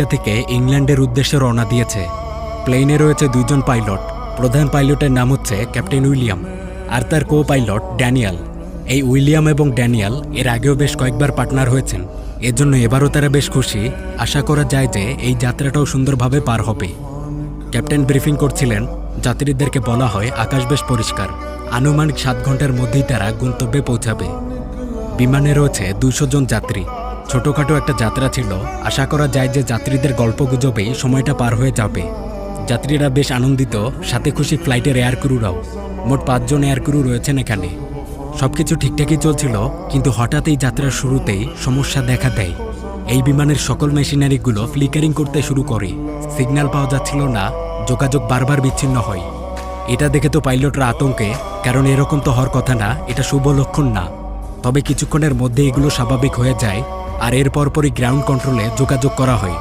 America থেকে ইংল্যান্ডের উদ্দেশ্যে রওনা দিয়েছে। প্লেনে রয়েছে দুইজন পাইলট। প্রধান পাইলটের নাম হচ্ছে ক্যাপ্টেন উইলিয়াম, আর তার কো পাইলট ড্যানিয়েল। এই উইলিয়াম এবং ড্যানিয়েল এর আগেও বেশ কয়েকবার পার্টনার হয়েছেন, এজন্য এবারও তারা বেশ খুশি। আশা করা যায় যে এই যাত্রাটাও সুন্দরভাবে পার হবে। ক্যাপ্টেন ব্রিফিং করছিলেন। যাত্রীদেরকে বলা হয় আকাশ বেশ পরিষ্কার, আনুমানিক 7 ঘন্টার মধ্যেই তারা গন্তব্যে পৌঁছাবে। বিমানে রয়েছে 200 জন যাত্রী। ছোটোখাটো একটা যাত্রা ছিল। আশা করা যায় যে যাত্রীদের গল্পগুজবেই সময়টা পার হয়ে যাবে। যাত্রীরা বেশ আনন্দিত, সাথে খুশি ফ্লাইটের এয়ার ক্রুরাও। মোট 5 জন এয়ার ক্রু রয়েছেন এখানে। সবকিছু ঠিকঠাকই চলছিল, কিন্তু হঠাৎ এই যাত্রার শুরুতেই সমস্যা দেখা দেয়। এই বিমানের সকল মেশিনারিগুলো ফ্লিকারিং করতে শুরু করে। সিগন্যাল পাওয়া যাচ্ছিল না, যোগাযোগ বারবার বিচ্ছিন্ন হয়। এটা দেখে তো পাইলটরা আতঙ্কে, কারণ এরকম তো হওয়ার কথা না, এটা শুভ লক্ষণ না। তবে কিছুক্ষণের মধ্যে এগুলো স্বাভাবিক হয়ে যায়, আর এর পরপরই গ্রাউন্ড কন্ট্রোলে যোগাযোগ করা হয়।